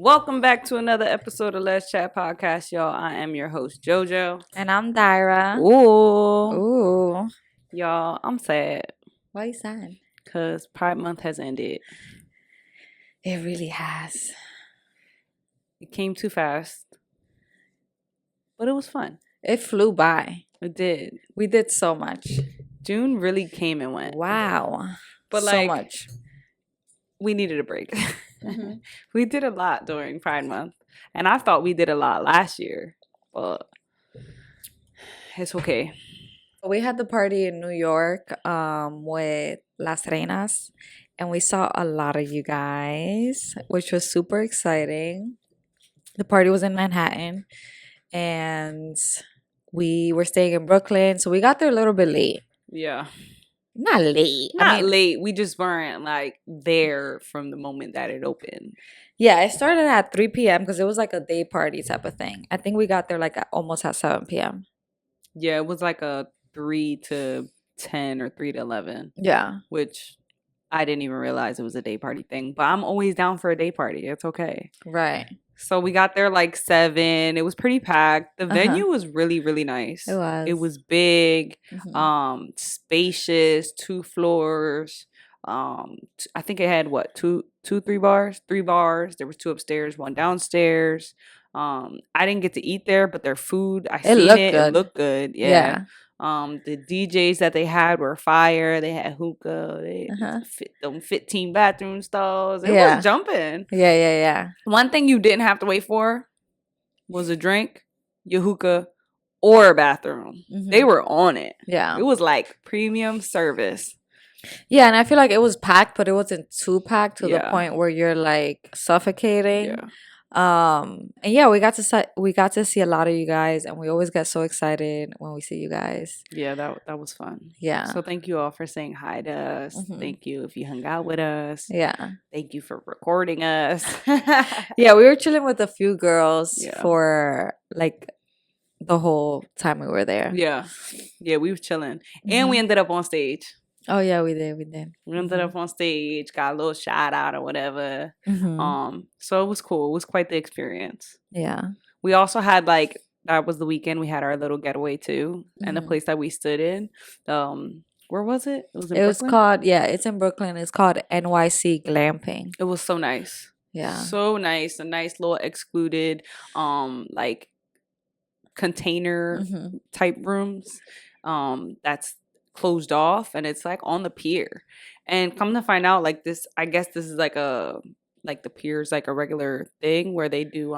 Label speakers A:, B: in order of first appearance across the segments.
A: Welcome back to another episode of Let's Chat Podcast, y'all. I am your host, JoJo.
B: And I'm Dyra.
A: Ooh.
B: Ooh.
A: Y'all, I'm sad.
B: Why you sad?
A: Because Pride Month has ended.
B: It really has.
A: It came too fast. But it was fun.
B: It flew by.
A: It did.
B: We did so much.
A: June really came and went.
B: Wow.
A: But
B: so much.
A: We needed a break. Mm-hmm. We did a lot during Pride Month. And I thought we did a lot last year. But it's okay.
B: We had the party in New York with Las Reinas. And we saw a lot of you guys, which was super exciting. The party was in Manhattan. And we were staying in Brooklyn. So we got there a little bit late.
A: Yeah.
B: Not late.
A: Not late. We just weren't like there from the moment that it opened.
B: Yeah, it started at 3 p.m. because it was like a day party type of thing. I think we got there like almost at 7 p.m.
A: Yeah, it was like a 3 to 10 or 3 to 11.
B: Yeah.
A: Which I didn't even realize it was a day party thing. But I'm always down for a day party. It's okay.
B: Right.
A: So we got there like 7. It was pretty packed. The venue was really, really nice.
B: It was.
A: It was big, spacious, 2 floors. I think it had three bars. There was 2 upstairs, 1 downstairs. I didn't get to eat there, but their food, It looked good. Yeah. The DJs that they had were fire. They had hookah. They them 15 bathroom stalls. It was jumping.
B: Yeah.
A: One thing you didn't have to wait for was a drink, your hookah, or a bathroom. They were on it.
B: Yeah.
A: It was like premium service.
B: Yeah, and I feel like it was packed, but it wasn't too packed to the point where you're like suffocating.
A: Yeah.
B: And yeah, we got to see a lot of you guys, and we always get so excited when we see you guys.
A: Yeah, that was fun.
B: Yeah.
A: So thank you all for saying hi to us. Thank you if you hung out with us.
B: Yeah.
A: Thank you for recording us.
B: Yeah, we were chilling with a few girls for like the whole time we were there.
A: Yeah. Yeah, we were chilling. And we ended up on stage.
B: Oh yeah, we did.
A: We ended up on stage, got a little shout out or whatever. So it was cool. It was quite the experience.
B: Yeah.
A: We also had that was the weekend we had our little getaway too, and the place that we stood in. Where was it?
B: It was called it's in Brooklyn. It's called NYC Glamping.
A: It was so nice.
B: Yeah.
A: So nice. A nice little excluded like container type rooms. That's closed off, and it's like on the pier. And come to find out, like this, I guess this is like the pier's like a regular thing where they do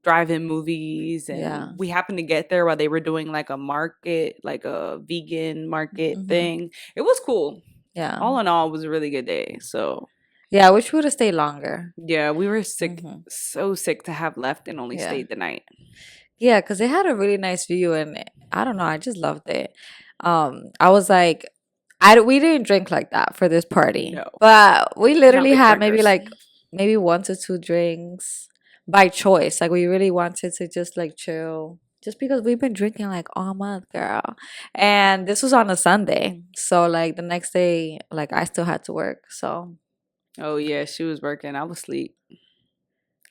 A: drive-in movies, and we happened to get there while they were doing like a market, like a vegan market thing. It was cool.
B: Yeah.
A: All in all, it was a really good day. So
B: yeah, I wish we would have stayed longer.
A: Yeah, we were sick, so sick to have left and only stayed the night.
B: Yeah, because it had a really nice view, and I don't know, I just loved it. I was like, we didn't drink like that for this party, but we literally had maybe 1 to 2 drinks by choice. Like we really wanted to just like chill, just because we've been drinking like all month, girl. And this was on a Sunday, so like the next day, like I still had to work. So.
A: Oh yeah, she was working. I was asleep.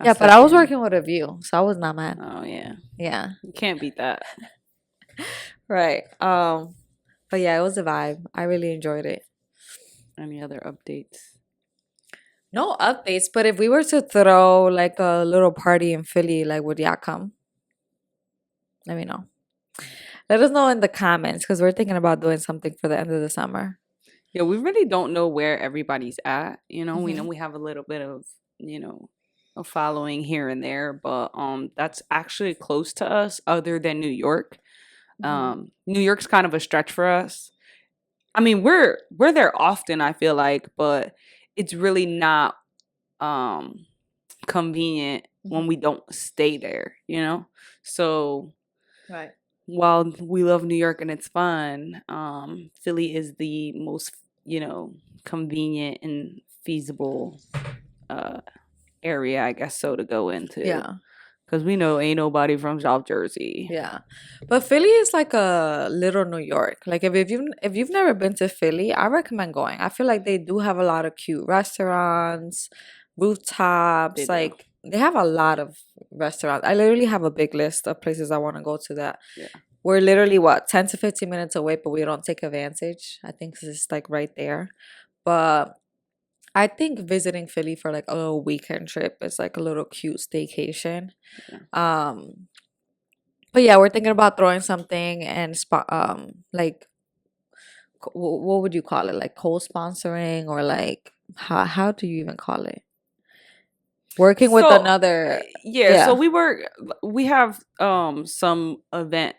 B: Yeah, but I was working with a view, so I was not mad.
A: Oh yeah.
B: Yeah.
A: You can't beat that.
B: Right. But yeah, it was a vibe. I really enjoyed it.
A: Any other updates?
B: No updates, but if we were to throw like a little party in Philly, like would y'all come? Let me know. Let us know in the comments, because we're thinking about doing something for the end of the summer.
A: Yeah, we really don't know where everybody's at. We know we have a little bit of, a following here and there, but that's actually close to us other than New York. New York's kind of a stretch for us. I mean, we're there often, I feel like, but it's really not convenient when we don't stay there, So
B: right.
A: While we love New York and it's fun, Philly is the most, convenient and feasible area, I guess so, to go into.
B: Yeah.
A: Because we know ain't nobody from South Jersey.
B: Yeah. But Philly is like a little New York. Like if you've never been to Philly, I recommend going. I feel like they do have a lot of cute restaurants, rooftops. Like they have a lot of restaurants. I literally have a big list of places I want to go to that.
A: Yeah.
B: We're literally 10 to 15 minutes away, but we don't take advantage. I think it's like right there. But I think visiting Philly for like a little weekend trip is like a little cute staycation. Yeah. But yeah, we're thinking about throwing something and like what would you call it? Like co-sponsoring or like how do you even call it? Working with another.
A: Yeah, so we have some event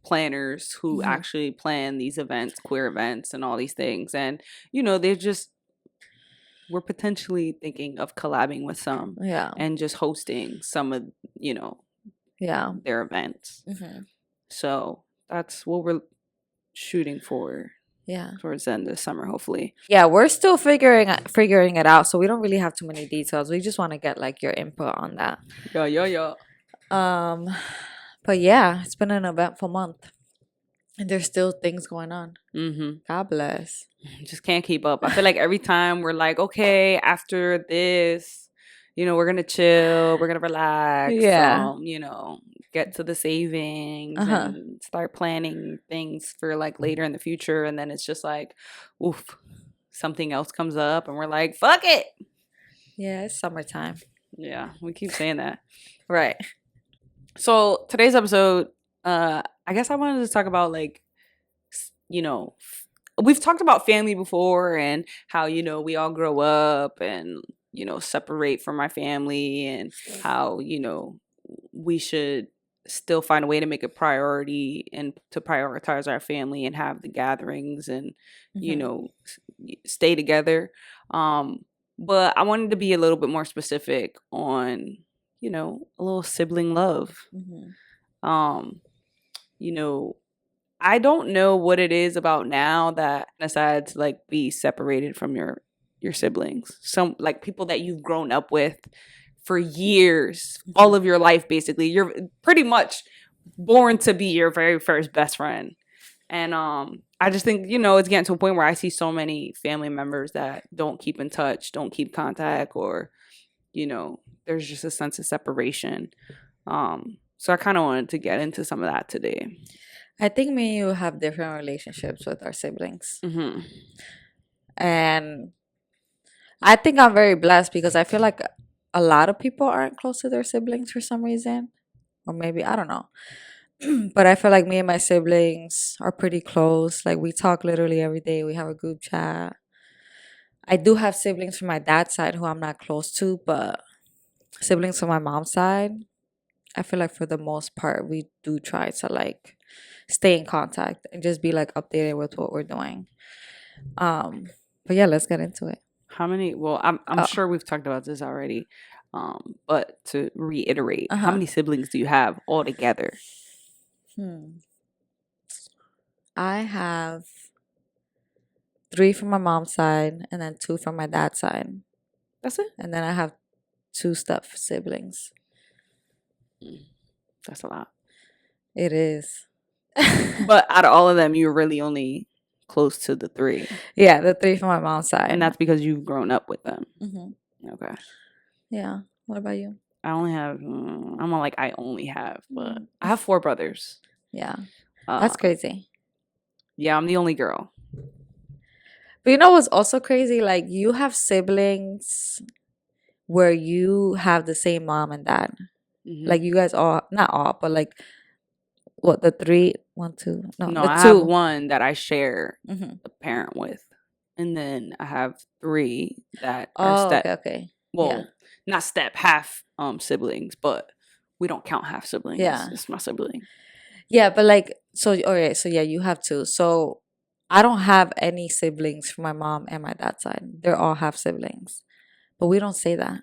A: planners who actually plan these events, queer events and all these things, and we're potentially thinking of collabing with some and just hosting some of their events. So that's what we're shooting for towards the end of the summer, hopefully.
B: Yeah, we're still figuring it out, so we don't really have too many details. We just want to get like your input on that.
A: Yeah.
B: But yeah, it's been an eventful month. And there's still things going on. God bless.
A: Just can't keep up. I feel like every time we're like, okay, after this, we're going to chill. We're going to relax.
B: Yeah.
A: Get to the savings and start planning things for like later in the future. And then it's just like, oof, something else comes up and we're like, fuck it.
B: Yeah, it's summertime.
A: Yeah, we keep saying that. Right. So today's episode, I guess I wanted to talk about like, we've talked about family before and how, we all grow up and, separate from our family and how, we should still find a way to make a priority and to prioritize our family and have the gatherings and, stay together. But I wanted to be a little bit more specific on, a little sibling love. I don't know what it is about now that decides to like be separated from your siblings. Some like people that you've grown up with for years, all of your life basically. You're pretty much born to be your very first best friend. And I just think, it's getting to a point where I see so many family members that don't keep in touch, don't keep contact, or, there's just a sense of separation. So I kind of wanted to get into some of that today.
B: I think me and you have different relationships with our siblings. And I think I'm very blessed because I feel like a lot of people aren't close to their siblings for some reason. Or maybe, I don't know. But I feel like me and my siblings are pretty close. Like we talk literally every day. We have a group chat. I do have siblings from my dad's side who I'm not close to, but siblings from my mom's side, I feel like for the most part, we do try to like stay in contact and just be like updated with what we're doing. But yeah, let's get into it.
A: How many? Well, I'm sure we've talked about this already. But to reiterate, how many siblings do you have all together?
B: I have 3 from my mom's side and then 2 from my dad's side.
A: That's it?
B: And then I have 2 step siblings.
A: That's a lot.
B: It is.
A: But out of all of them, you're really only close to the 3.
B: Yeah, the 3 from my mom's side.
A: And that's because you've grown up with them. Okay.
B: Yeah. What about you?
A: I only have, I'm not like I only have, but I have 4 brothers.
B: Yeah. That's crazy.
A: Yeah, I'm the only girl.
B: But you know what's also crazy? Like, you have siblings where you have the same mom and dad. Like, you guys all, not all, but like, what, the 3, 1, 2? No,
A: I have one that I share a parent with. And then I have 3 that are step.
B: Okay.
A: Well, not step, half siblings, but we don't count half siblings. Yeah. It's my sibling.
B: Yeah, but like, so, okay, so yeah, you have 2. So I don't have any siblings from my mom and my dad's side. They're all half siblings. But we don't say that.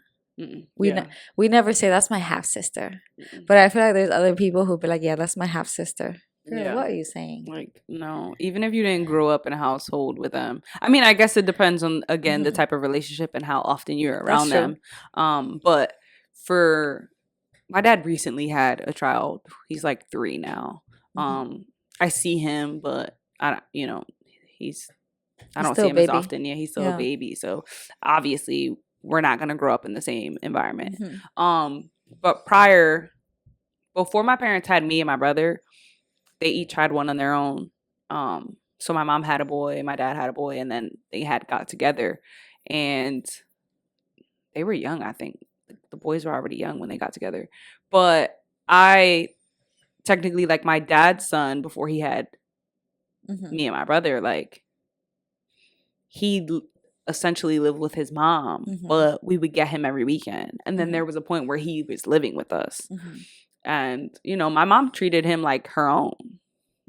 B: We never say that's my half sister. But I feel like there's other people who be like, yeah, that's my half sister. Girl, what are you saying?
A: Like, no, even if you didn't grow up in a household with them. I mean, I guess it depends on, again, the type of relationship and how often you're around them. But for my dad recently had a child. He's like 3 now. I see him, but I don't see him as often. Yeah, he's still a baby. So obviously we're not going to grow up in the same environment.
B: Mm-hmm.
A: But before my parents had me and my brother, they each had one on their own. So my mom had a boy, my dad had a boy, and then they had got together, and they were young. I think the boys were already young when they got together. But I technically, like, my dad's son, before he had me and my brother, like, he essentially lived with his mom, but we would get him every weekend. And then there was a point where he was living with us. And, you know, my mom treated him like her own.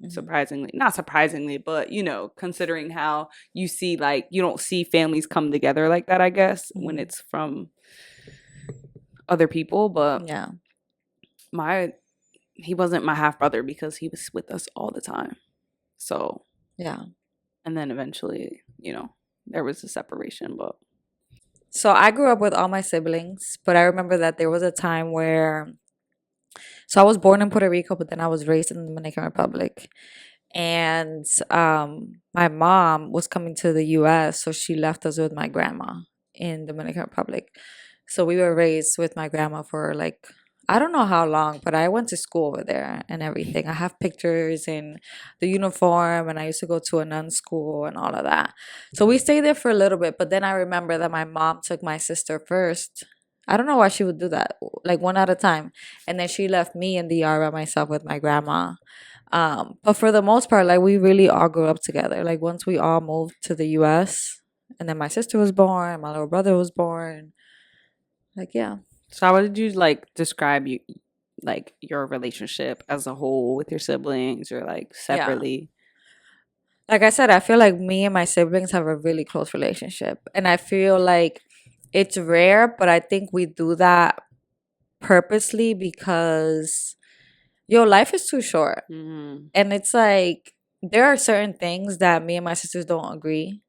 A: Surprisingly, not surprisingly, but, you know, considering how you see, like, you don't see families come together like that, I guess, when it's from other people. But
B: yeah,
A: he wasn't my half brother because he was with us all the time. So
B: yeah.
A: And then eventually, you know, there was a separation. But
B: so I grew up with all my siblings, but I remember that there was a time where, so I was born in Puerto Rico, but then I was raised in the Dominican Republic. And my mom was coming to the US, so she left us with my grandma in Dominican Republic. So we were raised with my grandma for like, I don't know how long, but I went to school over there and everything. I have pictures in the uniform, and I used to go to a nun school and all of that. So we stayed there for a little bit, but then I remember that my mom took my sister first. I don't know why she would do that, like one at a time. And then she left me in the ER by myself with my grandma. But for the most part, like, we really all grew up together. Like, once we all moved to the US, and then my sister was born, my little brother was born. Like, yeah.
A: So how would you, like, describe your relationship as a whole with your siblings, or like separately?
B: Like I said, I feel like me and my siblings have a really close relationship. And I feel like it's rare, but I think we do that purposely because life is too short. And it's like, there are certain things that me and my sisters don't agree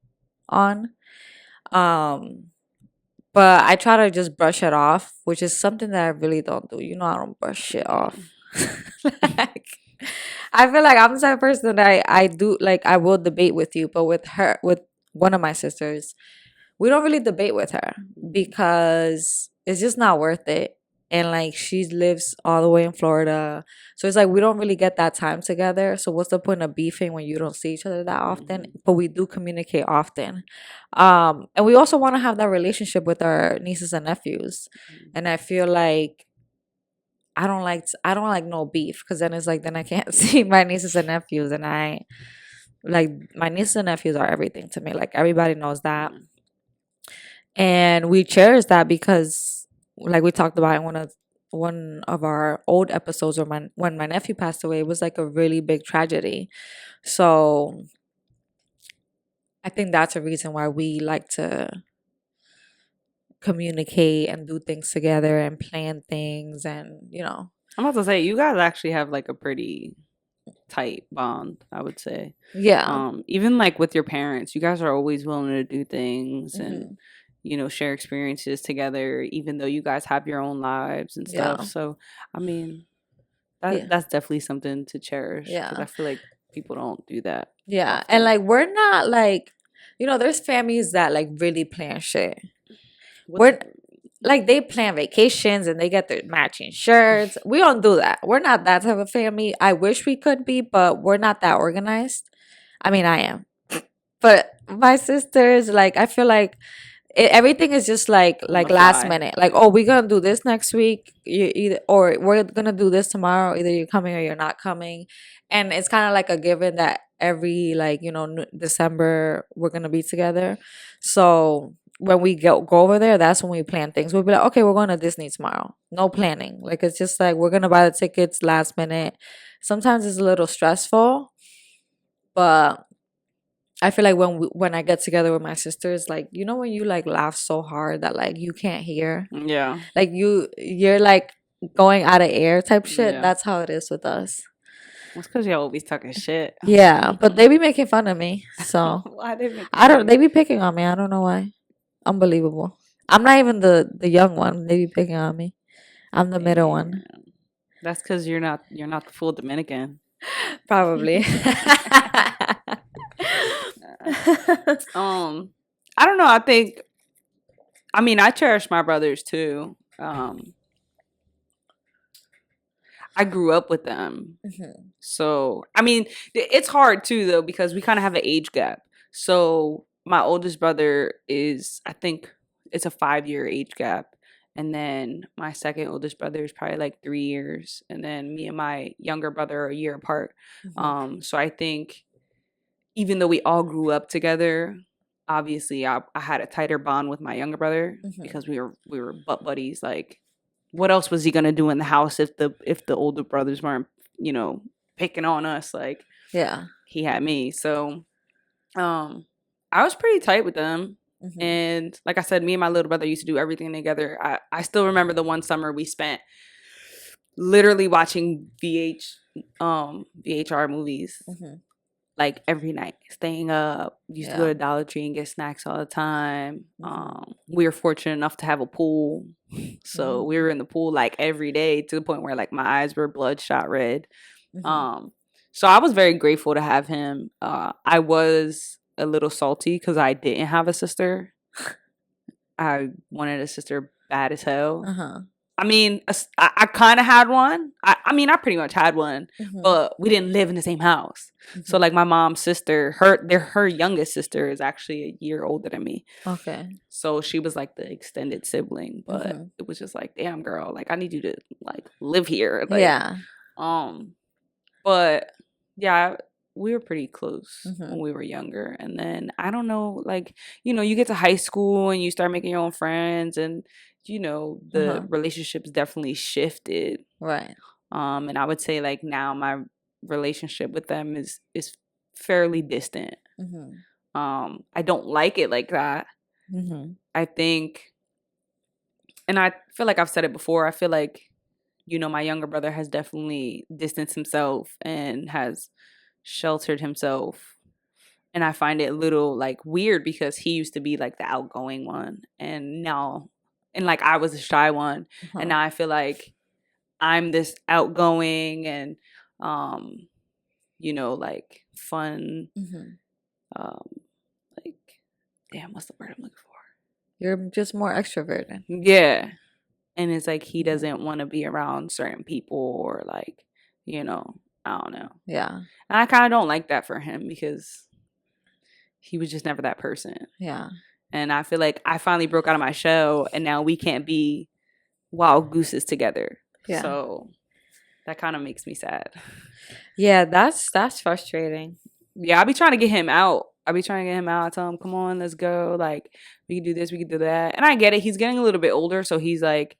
B: on. But I try to just brush it off, which is something that I really don't do. You know, I don't brush shit off. Like, I feel like I'm the type of person that I do, like, I will debate with you, but with one of my sisters, we don't really debate with her because it's just not worth it. And like, she lives all the way in Florida, so it's like we don't really get that time together. So what's the point of beefing when you don't see each other that often? But we do communicate often. And we also want to have that relationship with our nieces and nephews. And I feel like I don't like no beef, because then it's like, then I can't see my nieces and nephews, and I like, my nieces and nephews are everything to me. Like, everybody knows that. And we cherish that because, like we talked about in one of our old episodes, or when my nephew passed away, it was like a really big tragedy. So I think that's a reason why we like to communicate and do things together and plan things. And, you know,
A: I'm about to say, you guys actually have like a pretty tight bond, I would say.
B: Yeah.
A: Even like with your parents, you guys are always willing to do things and, you know, share experiences together, even though you guys have your own lives and stuff.
B: Yeah.
A: So, I mean, that's definitely something to cherish.
B: Yeah.
A: Because I feel like people don't do that.
B: Yeah.
A: often.
B: And like, we're not like, you know, there's families that like really plan shit. We're like, they plan vacations and they get their matching shirts. We don't do that. We're not that type of family. I wish we could be, but we're not that organized. I mean, I am. But my sisters, like, I feel like everything is just like last minute. Like, oh, we're gonna do this next week. You either, or we're gonna do this tomorrow. Either you're coming or you're not coming. And it's kind of like a given that every, like, you know, December we're gonna be together. So when we go over there, that's when we plan things. We'll be like, okay, we're going to Disney tomorrow. No planning. Like, it's just like, we're gonna buy the tickets last minute. Sometimes it's a little stressful, but I feel like when I get together with my sisters, like, you know, when you like laugh so hard that like you can't hear,
A: Yeah.
B: like you're like going out of air type shit. Yeah. That's how it is with us.
A: It's because you're always talking shit.
B: Yeah, but they be making fun of me. So
A: why they make
B: they be picking on me. I don't know why. Unbelievable. I'm not even the young one. They be picking on me. I'm the middle one.
A: That's because you're not the full Dominican.
B: Probably.
A: I don't know. I think I mean, I cherish my brothers too. I grew up with them. Mm-hmm. So, I mean, it's hard too, though, because we kind of have an age gap. So, my oldest brother is, I think it's a 5-year age gap. And then my second oldest brother is probably like 3 years. And then me and my younger brother are a year apart. Mm-hmm. So, I think even though we all grew up together, obviously I had a tighter bond with my younger brother mm-hmm. because we were butt buddies. Like, what else was he gonna do in the house if the older brothers weren't, you know, picking on us? Like, yeah, he had me. So, I was pretty tight with them. Mm-hmm. And like I said, me and my little brother used to do everything together. I still remember the one summer we spent literally watching VHR movies. Mm-hmm. Like every night, staying up. Used to go to Dollar Tree and get snacks all the time. Mm-hmm. We were fortunate enough to have a pool. So mm-hmm. we were in the pool like every day to the point where like my eyes were bloodshot red. Mm-hmm. So I was very grateful to have him. I was a little salty because I didn't have a sister. I wanted a sister bad as hell. Uh-huh. I mean, I kind of had one. I mean, I pretty much had one, mm-hmm. but we didn't live in the same house. Mm-hmm. So, like, my mom's sister, her youngest sister is actually a year older than me. Okay. So she was like the extended sibling, but mm-hmm. it was just like, damn, girl, like I need you to like live here. Like, yeah. But yeah, we were pretty close mm-hmm. when we were younger, and then I don't know, like, you know, you get to high school and you start making your own friends and. You know, the uh-huh. relationships definitely shifted. Right. And I would say like now my relationship with them is fairly distant. Mm-hmm. I don't like it like that. Mm-hmm. I think, and I feel like I've said it before, I feel like, you know, my younger brother has definitely distanced himself and has sheltered himself. And I find it a little like weird because he used to be like the outgoing one. And now... And, like, I was a shy one. Uh-huh. And now I feel like I'm this outgoing and, you know, like, fun. Mm-hmm. Like, damn, what's the word I'm looking for?
B: You're just more extroverted.
A: Yeah. And it's like he doesn't want to be around certain people or, like, you know, I don't know. Yeah. And I kind of don't like that for him because he was just never that person. Yeah. And I feel like I finally broke out of my shell and now we can't be wild gooses together. Yeah. So that kind of makes me sad.
B: Yeah, that's frustrating.
A: Yeah, I'll be trying to get him out. I tell him, come on, let's go. Like, we can do this, we can do that. And I get it. He's getting a little bit older. So he's like,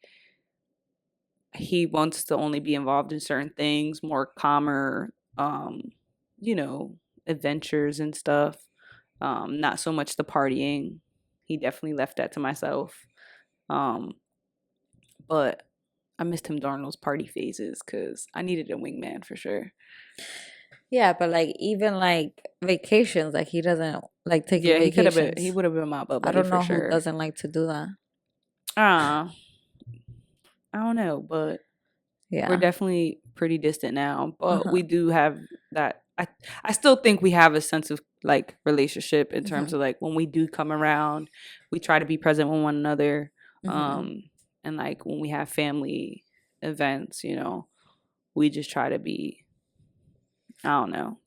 A: he wants to only be involved in certain things, more calmer, you know, adventures and stuff. Not so much the partying. He definitely left that to myself. But I missed him during those party phases because I needed a wingman for sure.
B: Yeah, but like even like vacations, like he doesn't like taking vacations.
A: He would have been my buddy.
B: I don't know who doesn't like to do that.
A: I don't know, but yeah, we're definitely pretty distant now. But we do have that. I still think we have a sense of like relationship in terms of like when we do come around, we try to be present with one another. And like when we have family events, you know, we just try to be, I don't know,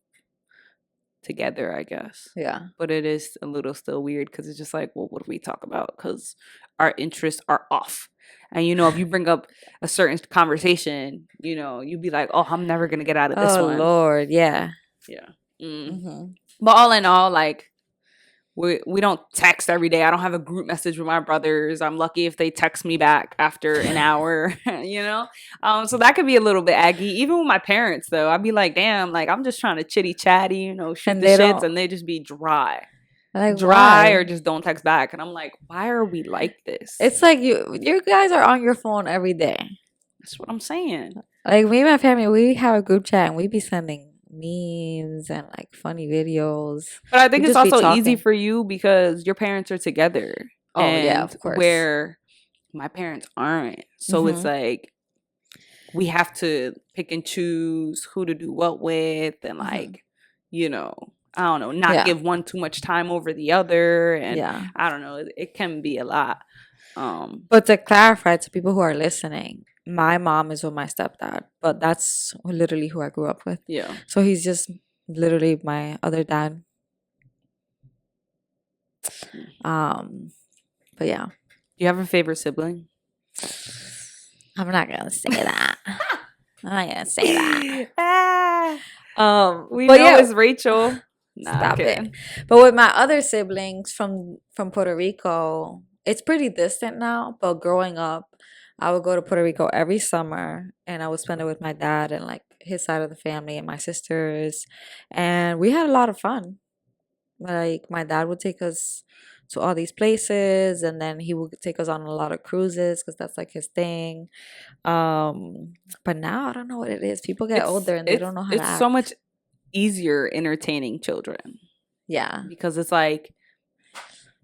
A: together, I guess. Yeah. But it is a little still weird because it's just like, well, what do we talk about? Because our interests are off. And, you know, if you bring up a certain conversation, you know, you'd be like, oh, I'm never going to get out of this one.
B: Oh, Lord. Yeah.
A: Yeah. But all in all, like, we don't text every day. I don't have a group message with my brothers. I'm lucky if they text me back after an hour, you know? So that could be a little bit aggy. Even with my parents, though, I'd be like, damn, like, I'm just trying to chitty-chatty, you know, shoot the shits, and they just be dry. Like, dry why? Or just don't text back. And I'm like, why are we like this?
B: It's like you guys are on your phone every day.
A: That's what I'm saying.
B: Like, me and my family, we have a group chat, and we be sending memes and like funny videos.
A: But I think it's also easy for you because your parents are together.
B: Oh, yeah, of course.
A: Where my parents aren't. So it's like we have to pick and choose who to do what with and like, you know, I don't know, not give one too much time over the other, and I don't know, it can be a lot.
B: But to clarify to people who are listening, my mom is with my stepdad, but that's literally who I grew up with.
A: Yeah.
B: So he's just literally my other dad. But yeah.
A: Do you have a favorite sibling?
B: I'm not gonna say that. I'm not gonna say that.
A: We know it's Rachel.
B: Stop it. But with my other siblings from Puerto Rico, it's pretty distant now. But growing up, I would go to Puerto Rico every summer, and I would spend it with my dad and like his side of the family and my sisters, and we had a lot of fun. Like my dad would take us to all these places, and then he would take us on a lot of cruises because that's like his thing. But now I don't know what it is. People get older and they don't know how to act.
A: It's so much easier entertaining children.
B: Yeah.
A: Because it's like,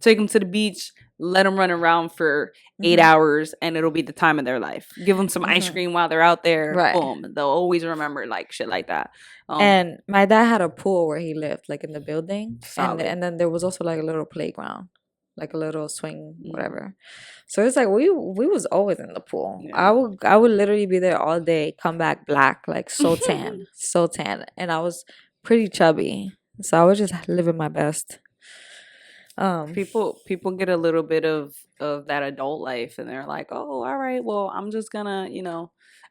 A: take them to the beach, let them run around for 8 hours, and it'll be the time of their life. Give them some ice cream while they're out there. Right. Boom. They'll always remember like shit like that.
B: And my dad had a pool where he lived, like in the building. And then there was also like a little playground, like a little swing, whatever. So it's like we was always in the pool. Yeah. I would literally be there all day, come back black, like so tan, so tan. And I was pretty chubby. So I was just living my best.
A: People get a little bit of that adult life, and they're like, oh, all right, well, I'm just gonna,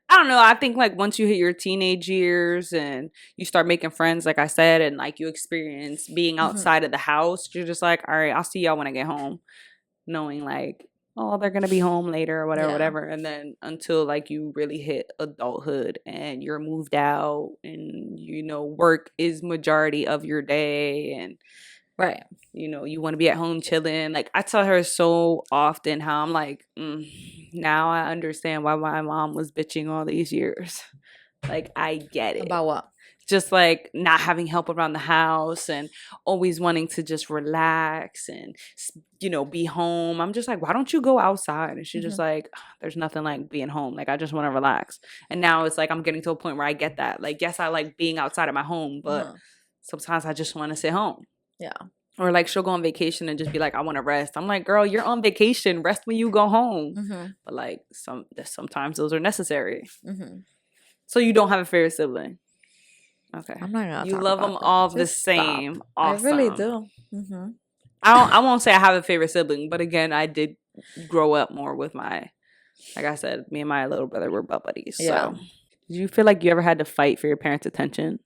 A: I don't know. I think like once you hit your teenage years and you start making friends, like I said, and like you experience being outside of the house, you're just like, all right, I'll see y'all when I get home, knowing like, oh, they're gonna be home later or whatever. And then until like you really hit adulthood and you're moved out, and work is majority of your day, and
B: right,
A: you want to be at home chilling. Like I tell her so often how I'm like, now I understand why my mom was bitching all these years. Like I get it.
B: About what?
A: Just like not having help around the house and always wanting to just relax and be home. I'm just like, why don't you go outside? And she's just like, there's nothing like being home. Like I just want to relax. And now it's like I'm getting to a point where I get that. Like yes, I like being outside of my home, but sometimes I just want to sit home.
B: Yeah.
A: Or like she'll go on vacation and just be like, I want to rest. I'm like, girl, you're on vacation. Rest when you go home. But like sometimes those are necessary. So you don't have a favorite sibling? Okay.
B: I'm not gonna.
A: You love them all the same. Awesome.
B: I really do.
A: I won't say I have a favorite sibling, but again, I did grow up more with like I said, me and my little brother were butt buddies. Yeah. So did you feel like you ever had to fight for your parents' attention?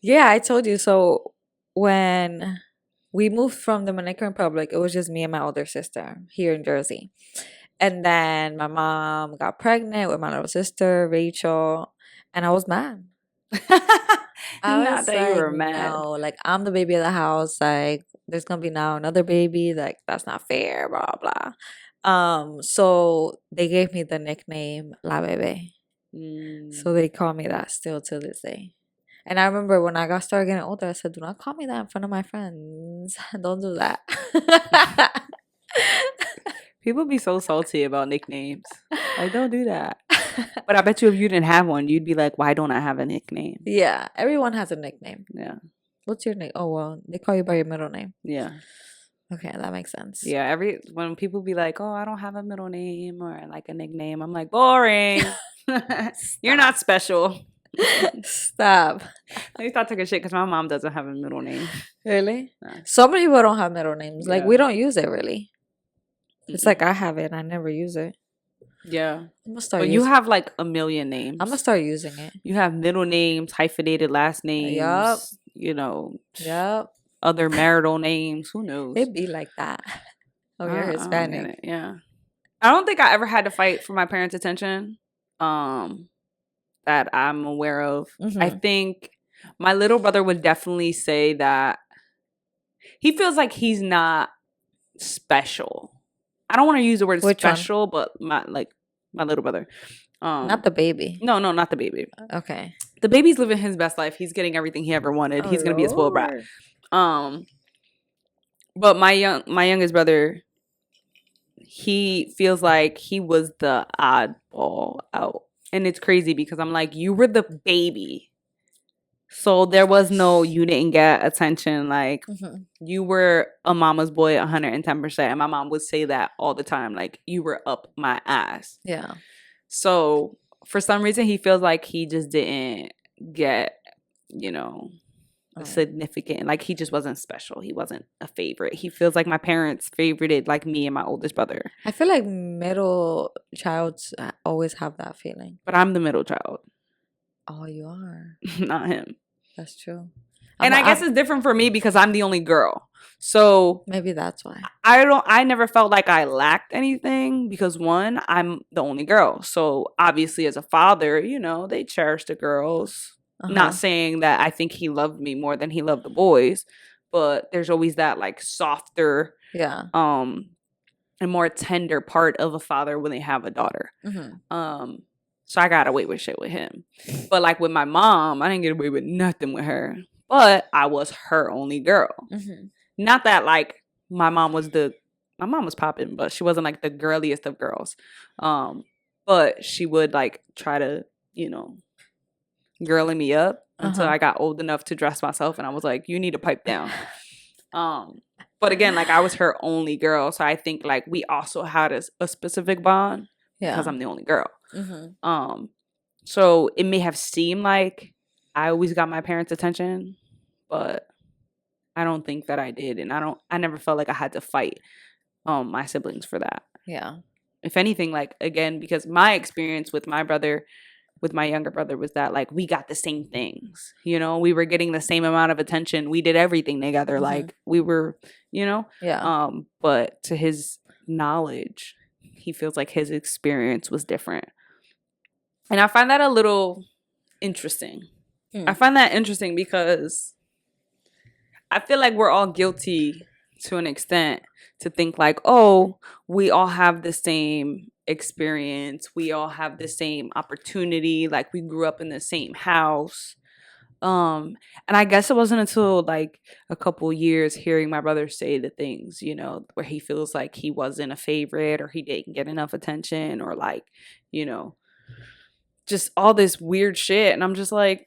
B: Yeah, I told you. So when we moved from the Dominican Republic, it was just me and my older sister here in Jersey. And then my mom got pregnant with my little sister, Rachel, and I was mad. I was like, you were mad. No, like I'm the baby of the house. Like there's gonna be now another baby. Like that's not fair. Blah blah. So they gave me the nickname La Bebe. So they call me that still to this day. And I remember when I started getting older, I said, do not call me that in front of my friends. Don't do that.
A: People be so salty about nicknames. Like, don't do that. But I bet you if you didn't have one, you'd be like, why don't I have a nickname?
B: Yeah. Everyone has a nickname.
A: Yeah.
B: What's your name? Oh, well, they call you by your middle name.
A: Yeah.
B: Okay, that makes sense.
A: Yeah. When people be like, oh, I don't have a middle name or like a nickname, I'm like, boring. You're not special.
B: Stop.
A: At least I took a shit because my mom doesn't have a middle name.
B: Really? No. Some people don't have middle names. Like we don't use it really. It's like I have it and I never use it.
A: Yeah. I'm gonna start. But you have like a million names.
B: I'm gonna start using it.
A: You have middle names, hyphenated last names. Yup.
B: Yup.
A: Other marital names. Who knows?
B: It'd be like that. Oh, you're Hispanic.
A: Yeah. I don't think I ever had to fight for my parents' attention. That I'm aware of. I think my little brother would definitely say that he feels like he's not special. I don't want to use the word special, but my little brother.
B: Not the baby.
A: No, not the baby.
B: Okay.
A: The baby's living his best life. He's getting everything he ever wanted. He's gonna be a spoiled brat. But my youngest brother, he feels like he was the oddball out. And it's crazy because I'm like, you were the baby. So there was no, you didn't get attention. Like, you were a mama's boy 110%. And my mom would say that all the time. Like, you were up my ass.
B: Yeah.
A: So for some reason, he feels like he just didn't get, you know, significant. Like, he just wasn't special. He wasn't a favorite. He feels like my parents favorited like me and my oldest brother.
B: I feel like middle childs always have that feeling.
A: But I'm the middle child.
B: Oh, you are.
A: Not him.
B: That's true.
A: And I guess it's different for me because I'm the only girl. So
B: maybe that's why.
A: I never felt like I lacked anything because, one, I'm the only girl. So obviously as a father, you know, they cherish the girls. Not saying that I think he loved me more than he loved the boys, but there's always that like softer, and more tender part of a father when they have a daughter. So I got away with shit with him. But like with my mom, I didn't get away with nothing with her. But I was her only girl. Not that like my mom was popping, but she wasn't like the girliest of girls. But she would like try to, you know, girling me up until I got old enough to dress myself. And I was like, you need to pipe down. But again, like I was her only girl. So I think like we also had a specific bond because I'm the only girl. So it may have seemed like I always got my parents' attention, but I don't think that I did. And I never felt like I had to fight my siblings for that. Yeah. If anything, like, again, because my experience with my younger brother was that like we got the same things, you know, we were getting the same amount of attention. We did everything together. Like we were, you know, but to his knowledge, he feels like his experience was different. And I find that a little interesting. I find that interesting because I feel like we're all guilty to an extent to think like, oh, we all have the same experience. We all have the same opportunity. Like we grew up in the same house. And I guess it wasn't until like a couple years hearing my brother say the things, you know, where he feels like he wasn't a favorite or he didn't get enough attention or like, you know, just all this weird shit. And I'm just like,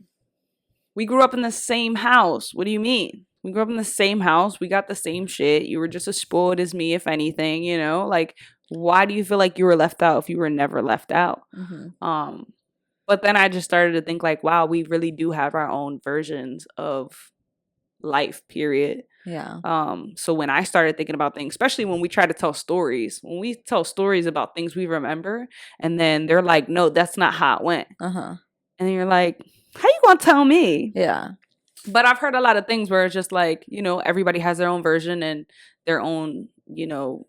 A: we grew up in the same house. What do you mean? We grew up in the same house. We got the same shit. You were just as spoiled as me, if anything, you know? Like, why do you feel like you were left out if you were never left out? But then I just started to think like, wow, we really do have our own versions of life, period. Yeah. So when I started thinking about things, especially when we try to tell stories, when we tell stories about things we remember, and then they're like, no, that's not how it went. And then you're like, how you gonna tell me? Yeah. But I've heard a lot of things where it's just like, you know, everybody has their own version and their own, you know,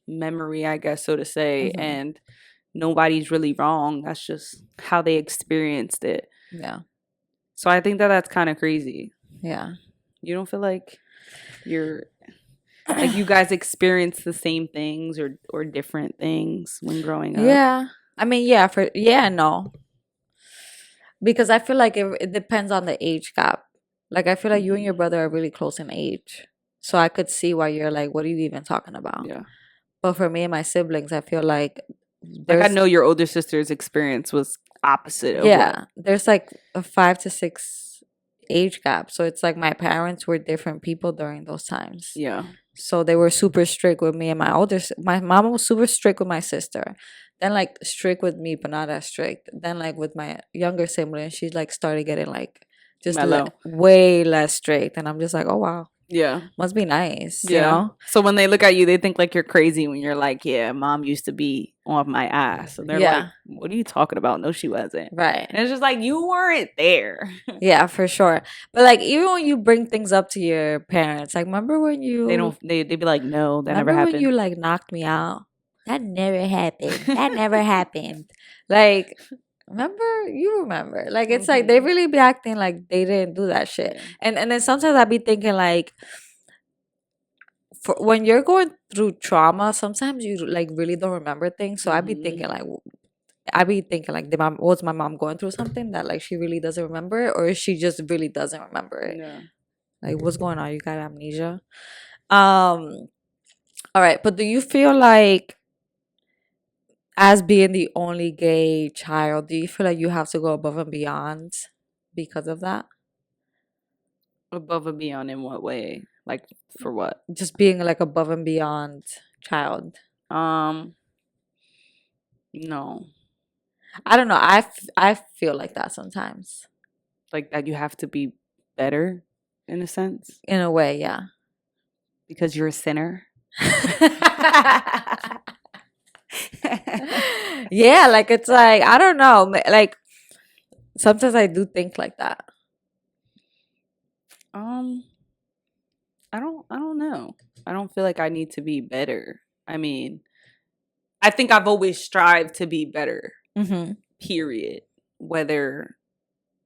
A: memory, I guess, so to say. And nobody's really wrong. That's just how they experienced it. Yeah. So I think that that's kind of crazy. Yeah. You don't feel like you're like you guys experience the same things or different things when growing up?
B: Yeah. I mean, no. Because I feel like it depends on the age gap. Like, I feel like you and your brother are really close in age. So I could see why you're like, what are you even talking about? Yeah. But for me and my siblings, I feel like
A: I know your older sister's experience was opposite of
B: there's like a 5 to 6 age gap. So it's like my parents were different people during those times. Yeah. So they were super strict with me and my mom was super strict with my sister. Then like strict with me, but not as strict. Then like with my younger sibling, she like started getting like just way less strict. And I'm just like, oh wow. Yeah. Must be nice. Yeah. You know?
A: So when they look at you, they think like you're crazy when you're like, yeah, mom used to be on my ass. And they're like, what are you talking about? No, she wasn't. Right. And it's just like, you weren't there.
B: Yeah, for sure. But like, even when you bring things up to your parents, like, remember when you...
A: They'd be like, no, that never happened.
B: Remember when you like knocked me out? That never happened. That never happened. Like... You remember. Like, it's like they really be acting like they didn't do that shit. And then sometimes I be thinking like, when you're going through trauma, sometimes you like really don't remember things. So I be thinking like, was my mom going through something that like she really doesn't remember, or she just really doesn't remember it? Yeah. Like, what's going on? You got amnesia? All right, but do you feel like, as being the only gay child, do you feel like you have to go above and beyond because of that?
A: Above and beyond in what way? Like for what?
B: Just being like above and beyond child.
A: No.
B: I don't know. I feel like that sometimes.
A: Like that you have to be better in a sense?
B: In a way, yeah.
A: Because you're a sinner?
B: Yeah, like it's like, I don't know. Like sometimes I do think like that.
A: I don't know. I don't feel like I need to be better. I mean, I think I've always strived to be better.
B: Mm-hmm.
A: Period. Whether,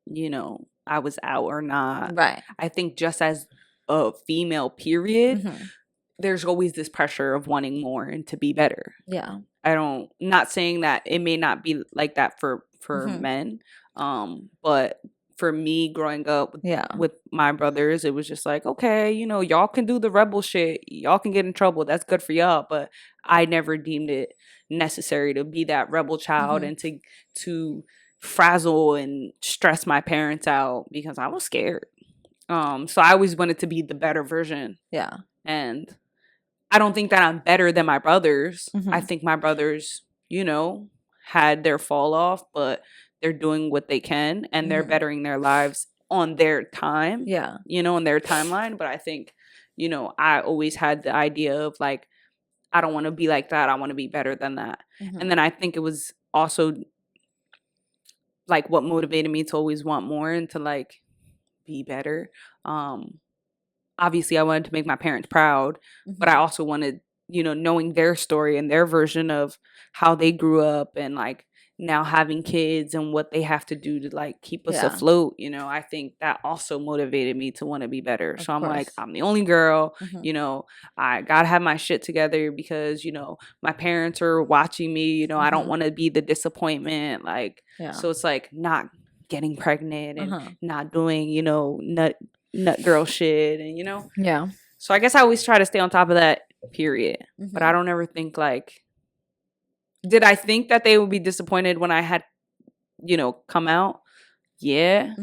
A: you know, I was out or not.
B: Right.
A: I think just as a female, period, there's always this pressure of wanting more and to be better.
B: Yeah.
A: Not saying that it may not be like that for men. But for me growing up with my brothers, it was just like, okay, you know, y'all can do the rebel shit. Y'all can get in trouble. That's good for y'all. But I never deemed it necessary to be that rebel child and to frazzle and stress my parents out because I was scared. So I always wanted to be the better version.
B: Yeah.
A: And I don't think that I'm better than my brothers. I think my brothers, you know, had their fall off, but they're doing what they can and they're bettering their lives on their time.
B: Yeah.
A: You know, on their timeline. But I think, you know, I always had the idea of like, I don't want to be like that. I want to be better than that. And then I think it was also like what motivated me to always want more and to like be better. Obviously I wanted to make my parents proud, but I also wanted, you know, knowing their story and their version of how they grew up and like now having kids and what they have to do to like keep us afloat, you know, I think that also motivated me to want to be better. So I'm like, I'm the only girl, you know, I gotta have my shit together because, you know, my parents are watching me, you know, I don't want to be the disappointment. Like, so it's like not getting pregnant and not doing, you know, nut girl shit and, you know.
B: Yeah.
A: So I guess I always try to stay on top of that, period. But I don't ever think like, did I think that they would be disappointed when I had, you know, come out? Yeah.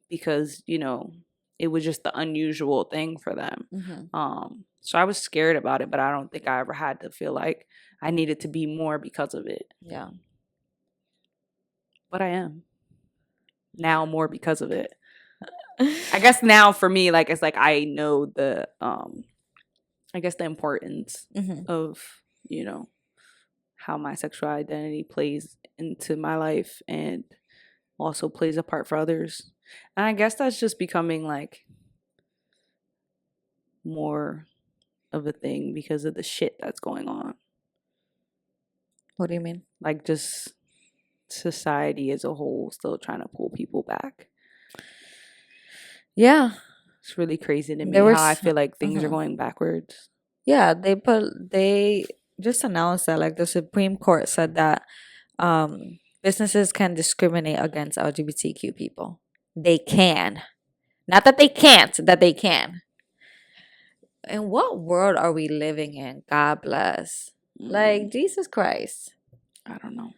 A: Because, you know, it was just the unusual thing for them. So I was scared about it, but I don't think I ever had to feel like I needed to be more because of it.
B: Yeah.
A: But I am. Now more because of it. I guess now for me, like, it's like I know the, I guess the importance of, you know, how my sexual identity plays into my life and also plays a part for others. And I guess that's just becoming like more of a thing because of the shit that's going on.
B: What do you mean?
A: Like just society as a whole still trying to pull people back.
B: Yeah.
A: It's really crazy to me how I feel like things are going backwards.
B: Yeah, they just announced that like the Supreme Court said that businesses can discriminate against LGBTQ people. They can. Not that they can't, that they can. In what world are we living in? God bless. Like, Jesus Christ.
A: I don't know.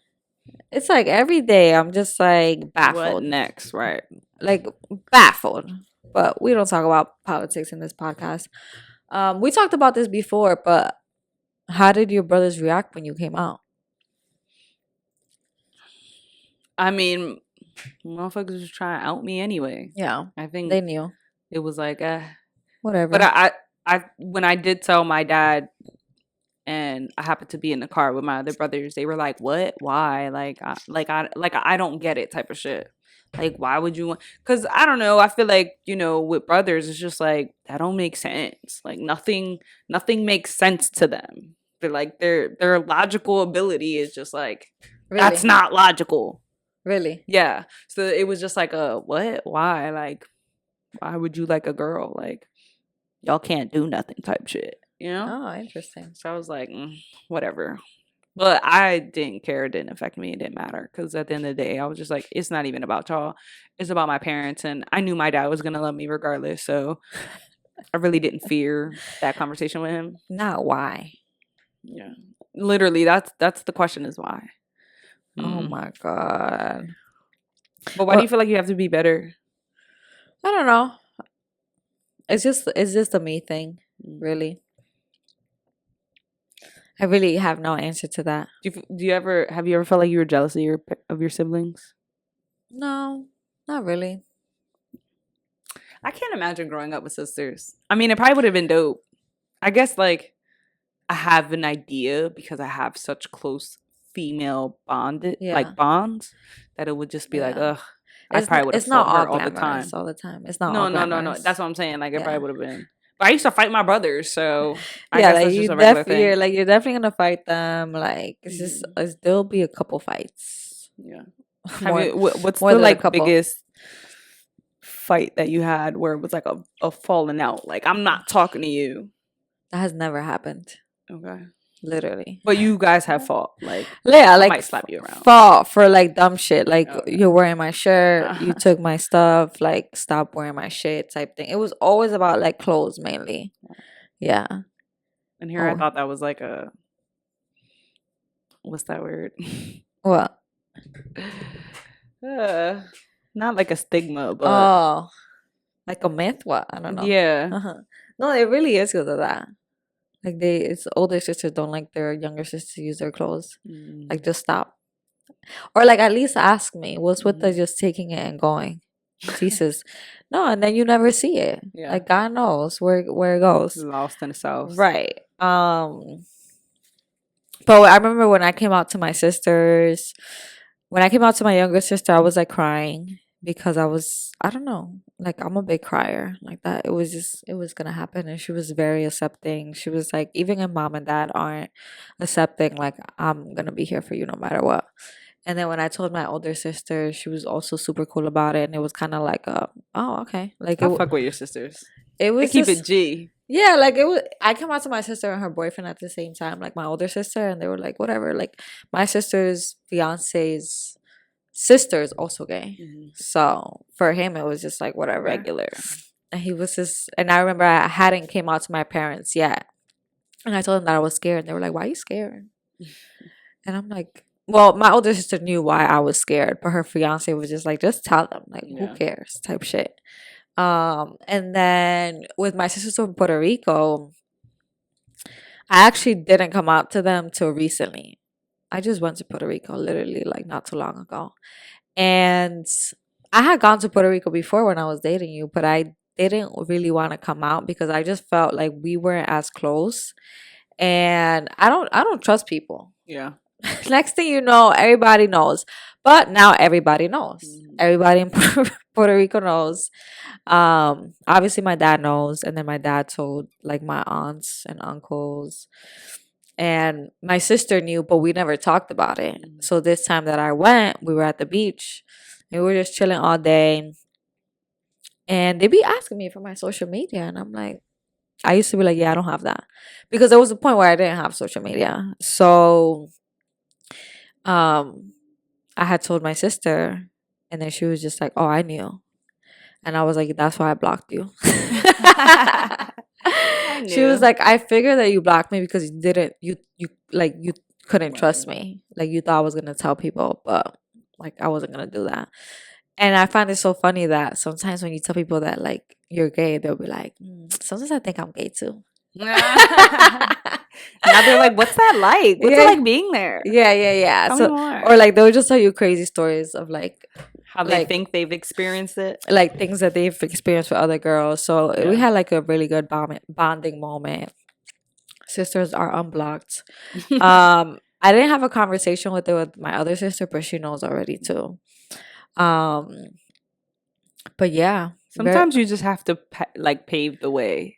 B: It's like every day I'm just like baffled.
A: What next, right?
B: Like baffled. But we don't talk about politics in this podcast. We talked about this before, but how did your brothers react when you came out?
A: I mean, motherfuckers was trying to out me anyway.
B: Yeah.
A: I think
B: they knew.
A: It was like,
B: whatever.
A: But I when I did tell my dad and I happened to be in the car with my other brothers, they were like, what? Why? I don't get it type of shit. Like, why would you want? Because I don't know. I feel like, you know, with brothers, it's just like that don't make sense. Like nothing makes sense to them. They're like their logical ability is just like that's not logical.
B: Really?
A: Yeah. So it was just like what? Why? Like, why would you like a girl? Like, y'all can't do nothing type shit. You know?
B: Oh, interesting.
A: So I was like, whatever. But I didn't care. It didn't affect me. It didn't matter. Because at the end of the day, I was just like, it's not even about y'all. It's about my parents. And I knew my dad was going to love me regardless. So I really didn't fear that conversation with him.
B: Not why.
A: Yeah. Literally, that's the question is why.
B: Oh my God.
A: But why do you feel like you have to be better?
B: I don't know. It's just a me thing, really. I really have no answer to that.
A: Have you ever felt like you were jealous of your siblings?
B: No, not really.
A: I can't imagine growing up with sisters. I mean, it probably would have been dope. I guess like I have an idea because I have such close female bonds that it would just be like, ugh. I probably would have fought her all the time.
B: All the time. It's not
A: no,
B: all
A: no,
B: glamorous.
A: no. That's what I'm saying. Like it probably would have been. But I used to fight my brothers, so I
B: yeah,
A: guess
B: like
A: that's just a regular thing.
B: You're definitely gonna fight them. Like it's just there'll be a couple fights.
A: Yeah. What's the like biggest fight that you had where it was like a falling out? Like I'm not talking to you.
B: That has never happened.
A: Okay.
B: Literally.
A: But you guys have fought, like,
B: yeah, like
A: I might slap you around.
B: Fought for like dumb shit, like you're wearing my shirt, you took my stuff, like stop wearing my shit type thing. It was always about like clothes mainly. Yeah.
A: And here I thought that was like what's that word?
B: What?
A: Not like a stigma, but
B: like a myth. What? I don't know.
A: Yeah.
B: No, it really is because of that. Like it's older sisters don't like their younger sisters to use their clothes. Like just stop. Or like at least ask me, what's with the just taking it and going? Jesus. No, and then you never see it. Yeah. Like God knows where it goes.
A: Lost in the sauce.
B: Right. But I remember when I came out to my sisters, when I came out to my younger sister, I was like crying because I don't know, like I'm a big crier like that. It was gonna happen, and she was very accepting. She was like, even if mom and dad aren't accepting, like I'm gonna be here for you no matter what. And then when I told my older sister, she was also super cool about it, and it was kind of like oh okay, like
A: I fuck with your sisters.
B: It was
A: they keep it G.
B: Yeah, like it was. I came out to my sister and her boyfriend at the same time, like my older sister, and they were like, whatever. Like my sister's fiance's sister is also gay, so for him it was just like whatever,
A: regular.
B: And he was just, and I remember I hadn't came out to my parents yet, and I told them that I was scared, and they were like, "Why are you scared?" And I'm like, well, my older sister knew why I was scared, but her fiance was just like, just tell them, like, who cares, type shit. And then with my sisters from Puerto Rico, I actually didn't come out to them till recently. I just went to Puerto Rico literally like not too long ago. And I had gone to Puerto Rico before when I was dating you, but I didn't really want to come out because I just felt like we weren't as close. And I don't trust people.
A: Yeah.
B: Next thing you know, everybody knows. But now everybody knows. Everybody in Puerto Rico knows. Obviously my dad knows, and then my dad told like my aunts and uncles. And my sister knew, but we never talked about it. So this time that I went, we were at the beach and we were just chilling all day. And they be asking me for my social media. And I'm like, I used to be like, yeah, I don't have that. Because there was a point where I didn't have social media. So I had told my sister, and then she was just like, oh, I knew. And I was like, that's why I blocked you. She was like, I figured that you blocked me because you couldn't trust me. Like you thought I was gonna tell people, but like I wasn't gonna do that. And I find it so funny that sometimes when you tell people that like you're gay, they'll be like, sometimes I think I'm gay too.
A: Now they're like, what's that like? What's it like being there?
B: Yeah.
A: Tell me more.
B: Or like they'll just tell you crazy stories of like
A: how they think they've experienced it,
B: like things that they've experienced with other girls. So we had like a really good bonding moment. Sisters are unblocked. I didn't have a conversation with my other sister, but she knows already too. But yeah,
A: sometimes you just have to pave the way.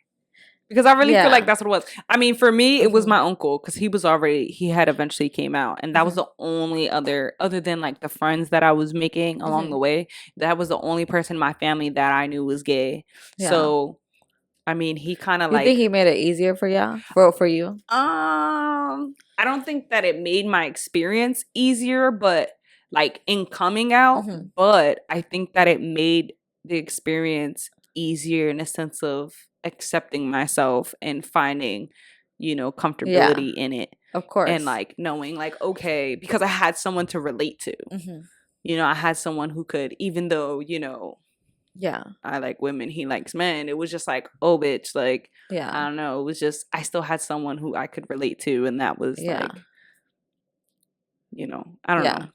A: Because I really feel like that's what it was. I mean, for me, it was my uncle because he had eventually came out. And that was the only other than like the friends that I was making along the way. That was the only person in my family that I knew was gay. Yeah. So, I mean, he kind of like.
B: You think he made it easier for you? For you?
A: I don't think that it made my experience easier, but like in coming out. But I think that it made the experience easier in a sense of accepting myself and finding, comfortability in it.
B: Of course.
A: And like knowing like, okay, because I had someone to relate to. I had someone who could, even though,
B: Yeah.
A: I like women, he likes men. It was just like, oh, bitch. Like,
B: yeah.
A: I don't know. It was just, I still had someone who I could relate to. And that was like, you know, I don't know.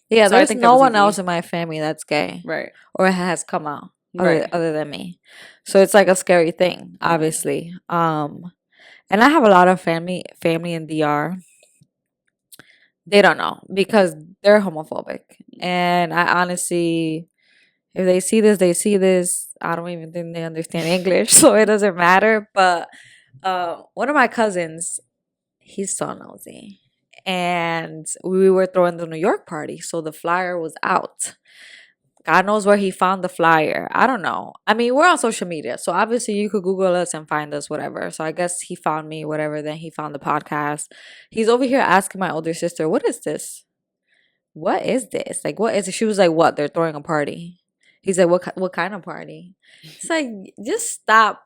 B: Yeah, so there's no one else in my family that's gay.
A: Right.
B: Or has come out other than me. So it's like a scary thing, obviously. And I have a lot of family in DR. They don't know because they're homophobic. And I honestly, if they see this, they see this. I don't even think they understand English, so it doesn't matter. But one of my cousins, he's so nosy. And we were throwing the New York party, so the flyer was out. God knows where he found the flyer. I don't know. I mean, we're on social media, so obviously you could Google us and find us, whatever. So I guess he found me, whatever. Then he found the podcast. He's over here asking my older sister, "What is this? What is this? Like, what is it?" She was like, "What? They're throwing a party." He's like, "What kind of party?" It's like, just stop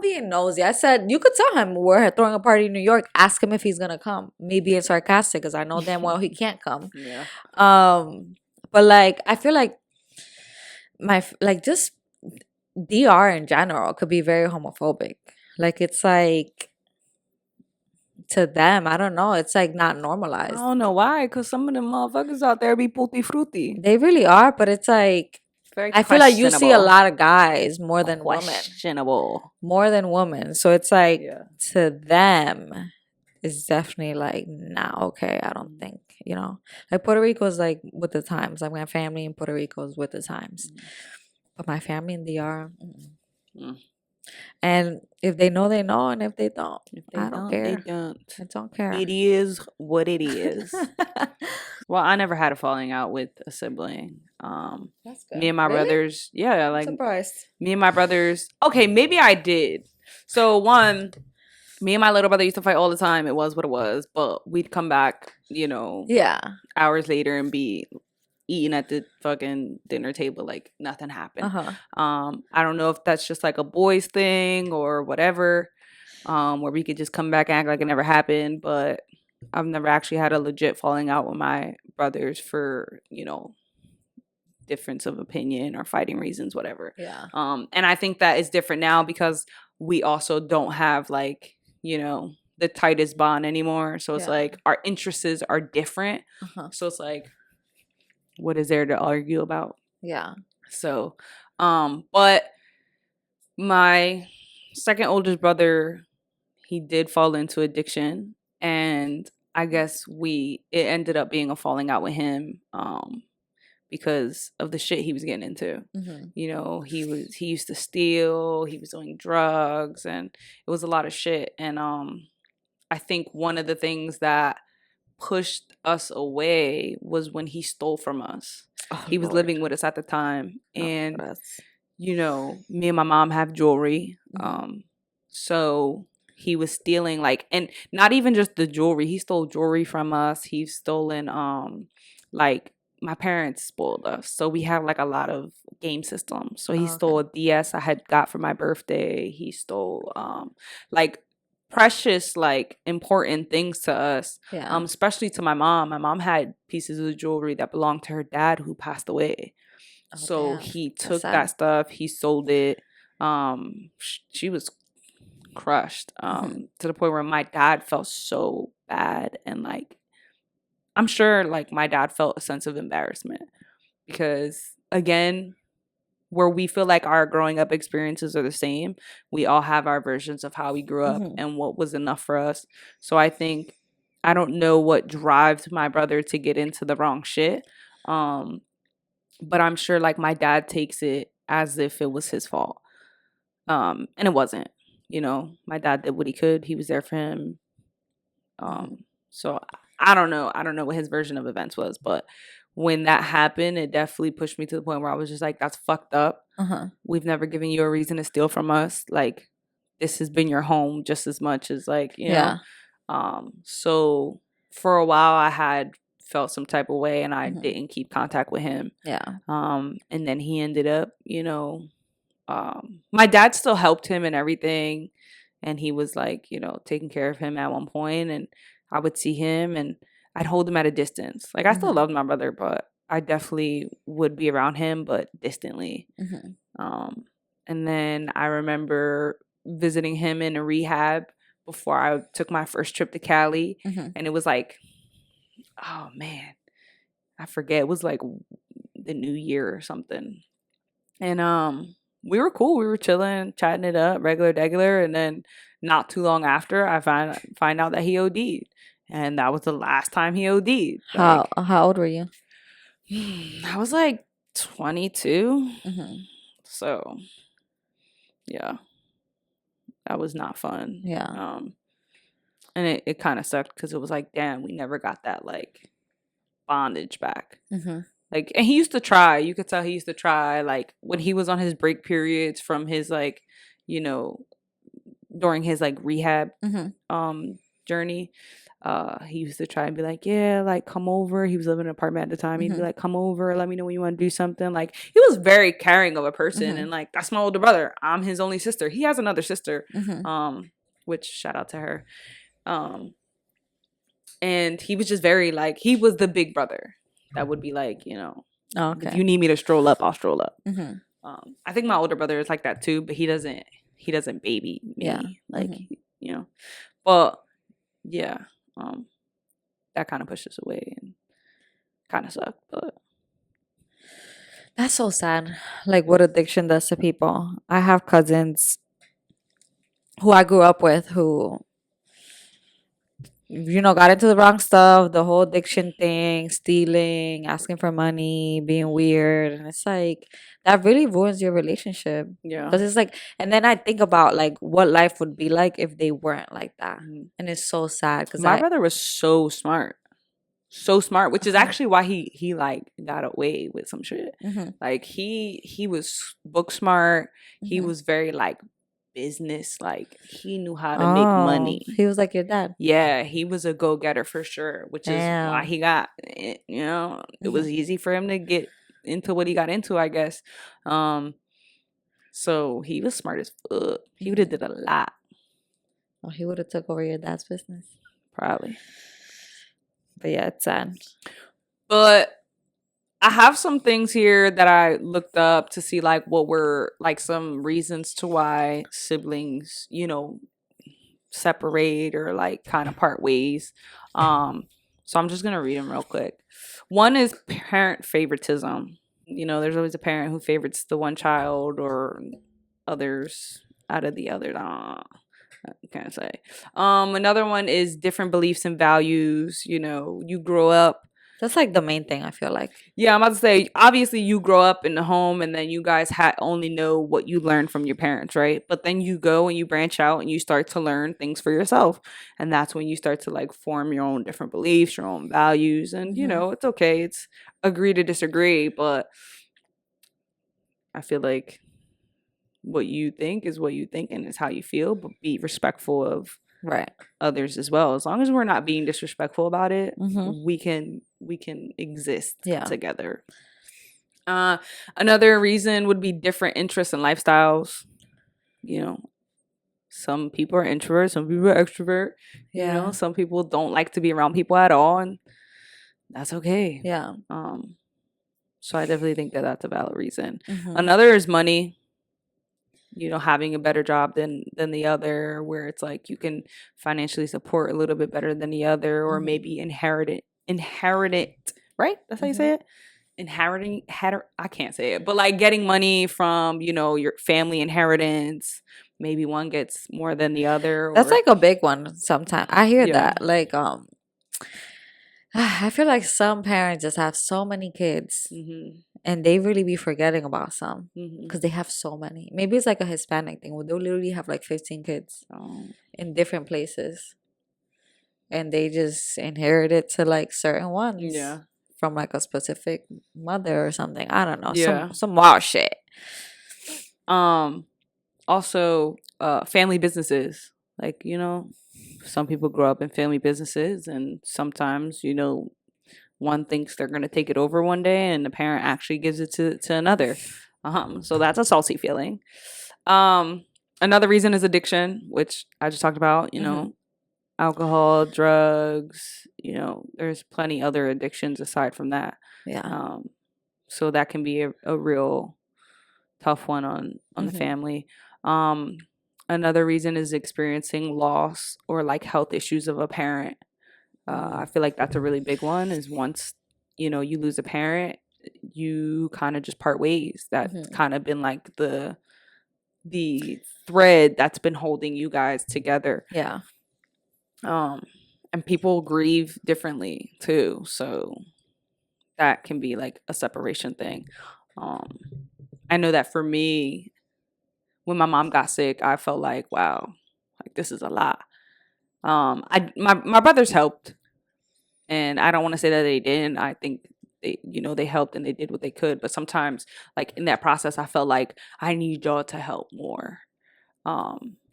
B: being nosy. I said, you could tell him we're throwing a party in New York. Ask him if he's gonna come. Me being sarcastic because I know damn well he can't come.
A: Yeah.
B: But like, I feel like just DR in general could be very homophobic. Like, it's like, to them, I don't know, it's like not normalized.
A: I don't know why, because some of them motherfuckers out there be puti frutti.
B: They really are, but it's like, I feel like you see a lot of guys more than women.
A: Questionable.
B: More than women. So it's like, to them, it's definitely like, not okay, I don't think, you know. Like, Puerto Rico's like with the times. Like, my family in Puerto Rico is with the times. But my family in DR, and if they know, they know, and if they don't, I don't care.
A: They don't.
B: I don't care.
A: It is what it is. Well, I never had a falling out with a sibling.
B: That's good.
A: Me and my brothers, like,
B: I'm surprised.
A: Me and my brothers. Okay, maybe I did. So one, me and my little brother used to fight all the time. It was what it was, but we'd come back, you know, hours later and be eating at the fucking dinner table like nothing happened. I don't know if that's just like a boys thing or whatever, where we could just come back and act like it never happened. But I've never actually had a legit falling out with my brothers for, you know, difference of opinion or fighting reasons, whatever. And I think that is different now because we also don't have, like, you know, the tightest bond anymore. So it's like our interests are different. So it's like, what is there to argue about? So but my second oldest brother, he did fall into addiction, and I guess it ended up being a falling out with him because of the shit he was getting into. You know, he used to steal, he was doing drugs, and it was a lot of shit. And I think one of the things that pushed us away was when he stole from us. He was living with us at the time, and you know, me and my mom have jewelry, so he was stealing, like, and not even just the jewelry. He stole jewelry from us. He's stolen like, my parents spoiled us, so we have like a lot of game systems. So he stole a DS I had got for my birthday. He stole like precious, like, important things to us, especially to my mom. My mom had pieces of jewelry that belonged to her dad who passed away. So he took that stuff, he sold it. She was crushed to the point where my dad felt so bad, and like, I'm sure like my dad felt a sense of embarrassment because, again, where we feel like our growing up experiences are the same, we all have our versions of how we grew up and what was enough for us. So I think, I don't know what drives my brother to get into the wrong shit, but I'm sure like my dad takes it as if it was his fault, and it wasn't. You know, my dad did what he could. He was there for him. So I don't know what his version of events was, but when that happened, it definitely pushed me to the point where I was just like, that's fucked up. We've never given you a reason to steal from us. Like, this has been your home just as much as, like, you know. So for a while I had felt some type of way, and I didn't keep contact with him. And then he ended up, you know, my dad still helped him and everything, and he was like, you know, taking care of him at one point, and I would see him and I'd hold him at a distance. Like, I still loved my brother, but I definitely would be around him, but distantly. And then I remember visiting him in a rehab before I took my first trip to Cali. And it was like, oh man, I forget. It was like the new year or something. And we were cool. We were chilling, chatting it up, regular. And then not too long after, I find out that he OD'd. And that was the last time he OD'd.
B: How old were you?
A: I was like 22. So, yeah, that was not fun.
B: Yeah.
A: And it kind of sucked because it was like, damn, we never got that like bondage back. Like, and he used to try. You could tell he used to try. Like when he was on his break periods from his like, you know, during his like rehab journey. He used to try and be like, yeah, like come over. He was living in an apartment at the time. He'd be like, come over, let me know when you want to do something. Like he was very caring of a person. And like, that's my older brother. I'm his only sister. He has another sister. Which shout out to her. And he was just very like, he was the big brother that would be like, you know, if you need me to stroll up, I'll stroll up. I think my older brother is like that too, but he doesn't baby me. Like, you know, but yeah. That kind of pushed us away and kind of sucked, but
B: that's so sad. Like what addiction does to people. I have cousins who I grew up with who, you know, got into the wrong stuff, the whole addiction thing, stealing, asking for money, being weird, and it's like that really ruins your relationship.
A: Yeah,
B: because it's like, and then I think about like what life would be like if they weren't like that, and it's so sad because
A: my brother was so smart, which is actually why he like got away with some shit. Like he was book smart. He was very like business, like he knew how to make money.
B: He was like your dad.
A: Yeah, he was a go-getter for sure, which is why he got, you know, it was easy for him to get into what he got into, I guess. So he was smart as fuck. He would have did a lot.
B: Oh, he would have took over your dad's business.
A: Probably.
B: But yeah, it's sad.
A: But I have some things here that I looked up to see like what were like some reasons to why siblings, you know, separate or like kind of part ways. So I'm just gonna read them real quick. One is parent favoritism. You know, there's always a parent who favorites the one child or others out of the other. I can't say. Another one is different beliefs and values. You know, you grow up.
B: That's like the main thing, I feel like.
A: Yeah, I'm about to say, obviously you grow up in the home and then you guys only know what you learned from your parents, right? But then you go and you branch out and you start to learn things for yourself. And that's when you start to like form your own different beliefs, your own values. And, you know, it's okay. It's agree to disagree. But I feel like what you think is what you think and it's how you feel. But be respectful of others as well. As long as we're not being disrespectful about it, we can exist together. Another reason would be different interests and lifestyles. You know, some people are introverts, some people are extrovert. You know, some people don't like to be around people at all, and that's okay. So I definitely think that that's a valid reason. Another is money. You know, having a better job than the other, where it's like you can financially support a little bit better than the other, or maybe inherit it, right? That's how you say it. I can't say it, but like getting money from, you know, your family inheritance. Maybe one gets more than the other.
B: That's like a big one sometimes. I hear that. Like, I feel like some parents just have so many kids and they really be forgetting about some because they have so many. Maybe it's like a Hispanic thing where they'll literally have like 15 kids in different places and they just inherit it to like certain ones from like a specific mother or something. I don't know. Some wild shit.
A: Also, family businesses. Like, you know, some people grow up in family businesses and sometimes, you know, one thinks they're going to take it over one day and the parent actually gives it to another. So that's a salty feeling. Another reason is addiction, which I just talked about, you know, alcohol, drugs, you know, there's plenty other addictions aside from that. So that can be a real tough one on the family. Another reason is experiencing loss or like health issues of a parent. I feel like that's a really big one, is once, you know, you lose a parent, you kind of just part ways. That's kind of been like the thread that's been holding you guys together.
B: Yeah.
A: And people grieve differently too. So that can be like a separation thing. I know that for me, when my mom got sick, I felt like, wow, like this is a lot. My brothers helped, and I don't want to say that they didn't. I think they, you know, they helped and they did what they could. But sometimes, like in that process, I felt like I need y'all to help more.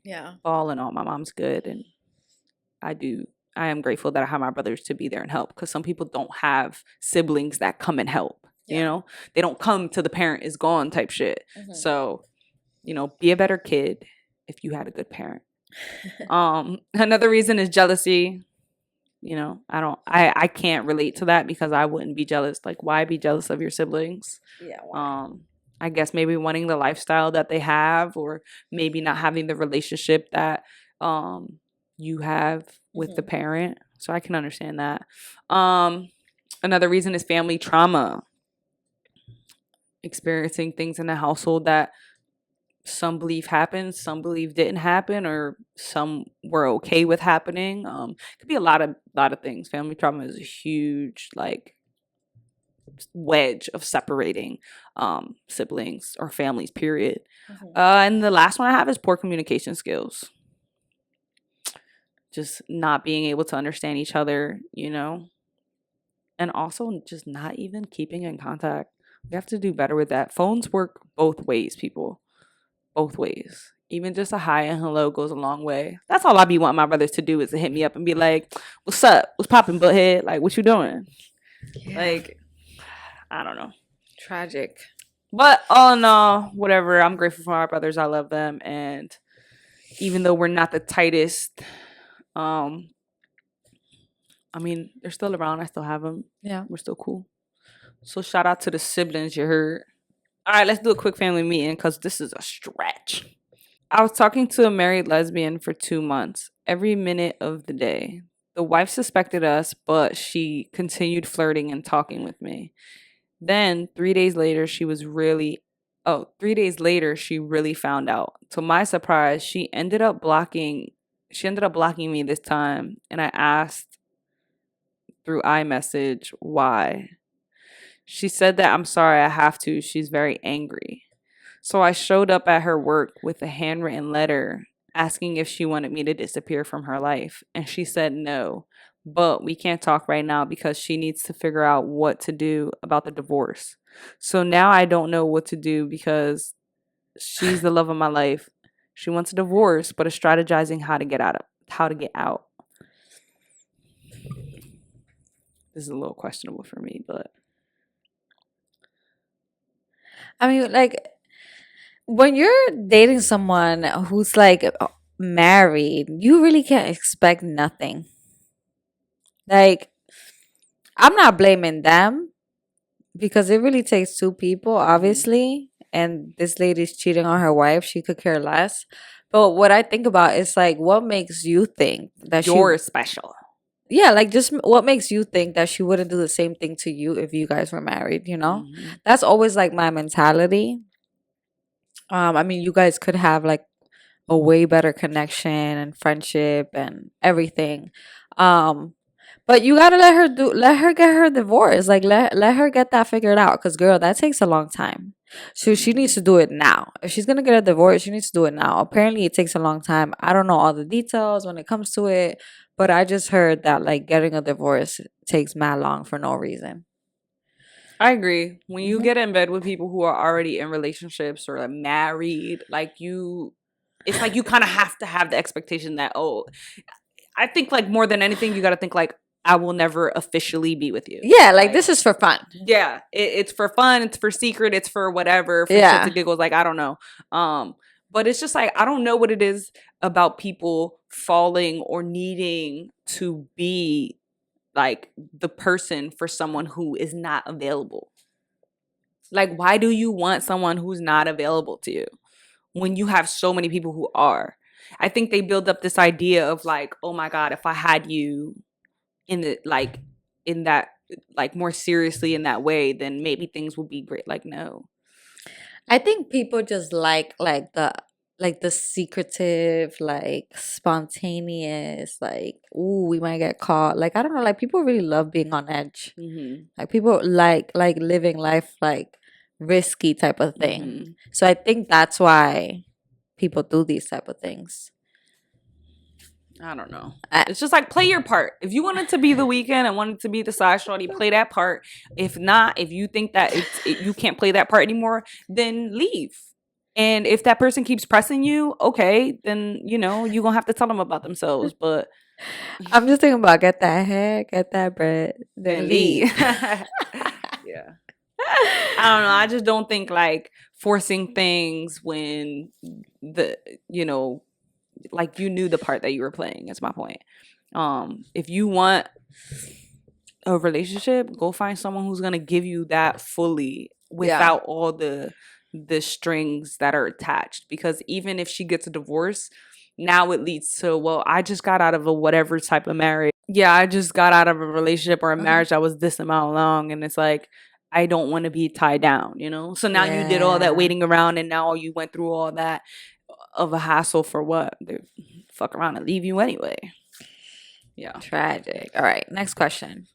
B: Yeah.
A: All in all, my mom's good, and I am grateful that I have my brothers to be there and help, because some people don't have siblings that come and help. Yeah. You know, they don't come to the parent is gone type shit. So, you know, be a better kid if you had a good parent. Another reason is jealousy. You know, I can't relate to that, because I wouldn't be jealous. Like, why be jealous of your siblings?
B: Yeah. Why?
A: I guess maybe wanting the lifestyle that they have, or maybe not having the relationship that you have with the parent. So I can understand that. Another reason is family trauma. Experiencing things in the household that some believe happened, some believe didn't happen, or some were okay with happening. It could be a lot of things. Family trauma is a huge like wedge of separating siblings or families, period. And the last one I have is poor communication skills. Just not being able to understand each other, you know, and also just not even keeping in contact. We have to do better with that. Phones work both ways, people. Both ways. Even just a hi and hello goes a long way. That's all I be wanting my brothers to do, is to hit me up and be like, what's up? What's popping, butthead? Like, what you doing? Yeah. Like, I don't know.
B: Tragic.
A: But all in all, whatever. I'm grateful for my brothers. I love them. And even though we're not the tightest, I mean, they're still around. I still have them.
B: Yeah.
A: We're still cool. So shout out to the siblings, you heard. All right, let's do a quick family meeting, because this is a stretch. I was talking to a married lesbian for 2 months, every minute of the day. The wife suspected us, but she continued flirting and talking with me. Then 3 days later, she really found out. To my surprise, she ended up blocking me this time, and I asked through iMessage why. She said that, I'm sorry, I have to. She's very angry. So I showed up at her work with a handwritten letter asking if she wanted me to disappear from her life. And she said no, but we can't talk right now because she needs to figure out what to do about the divorce. So now I don't know what to do, because she's the love of my life. She wants a divorce, but is strategizing how to get out. This is a little questionable for me, but
B: I mean, like, when you're dating someone who's like married, you really can't expect nothing. Like, I'm not blaming them, because it really takes two people, obviously. And this lady's cheating on her wife. She could care less. But what I think about is like, what makes you think that
A: you're special?
B: Yeah, like, just what makes you think that she wouldn't do the same thing to you if you guys were married, you know? That's always like my mentality. I mean, you guys could have like a way better connection and friendship and everything. But you gotta let her get her divorce. Like, let her get that figured out. Cause girl, that takes a long time. So she needs to do it now. If she's gonna get a divorce, she needs to do it now. Apparently it takes a long time. I don't know all the details when it comes to it, but I just heard that like getting a divorce takes mad long for no reason.
A: I agree. When you get in bed with people who are already in relationships or married, like it's like you kind of have to have the expectation that, oh, I think like more than anything, you got to think like, I will never officially be with you.
B: Yeah, like this is for fun.
A: Yeah, it's for fun. It's for secret. It's for whatever. For shits and giggles. Like, I don't know. But it's just like, I don't know what it is about people falling or needing to be like the person for someone who is not available. Like, why do you want someone who's not available to you when you have so many people who are? I think they build up this idea of like, oh my God, if I had you in the like in that like more seriously in that way, then maybe things will be great. Like, no.
B: I think people just like the secretive, like spontaneous, like, ooh, we might get caught. Like, I don't know, like people really love being on edge. Like people like living life like risky type of thing. So I think that's why people do these type of things.
A: I don't know. It's just like, play your part. If you wanted to be the Weeknd and wanted to be the side shorty, play that part. If not, if you think that you can't play that part anymore, then leave. And if that person keeps pressing you, okay, then you're gonna have to tell them about themselves. But
B: I'm just thinking about get that hair, get that bread, then leave.
A: Yeah. I don't know. I just don't think like forcing things when like you knew the part that you were playing is my point. If you want a relationship, go find someone who's gonna give you that fully without all the strings that are attached. Because even if she gets a divorce, now it leads to, well, I just got out of a whatever type of marriage. Yeah, I just got out of a relationship or a marriage that was this amount long, and it's like, I don't want to be tied down, So now you did all that waiting around, and now you went through all that of a hassle for what? They fuck around and leave you anyway. Yeah.
B: Tragic. All right, next question.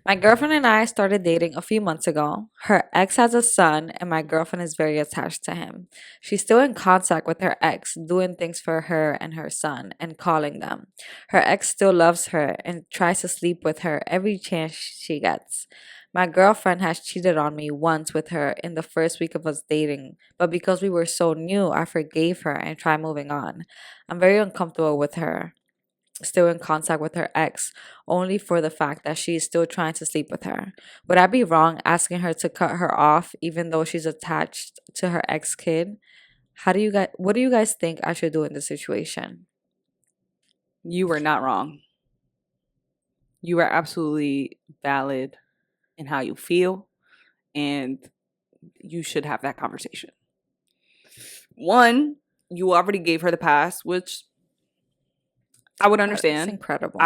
B: My girlfriend and I started dating a few months ago. Her ex has a son, and my girlfriend is very attached to him. She's still in contact with her ex, doing things for her and her son, and calling them. Her ex still loves her and tries to sleep with her every chance she gets. My girlfriend has cheated on me once with her in the first week of us dating, but because we were so new, I forgave her and tried moving on. I'm very uncomfortable with her still in contact with her ex only for the fact that she is still trying to sleep with her. Would I be wrong asking her to cut her off even though she's attached to her ex kid? What do you guys think I should do in this situation?
A: You were not wrong. You are absolutely valid in how you feel, and you should have that conversation. One, you already gave her the pass, which I would understand.
B: That's incredible.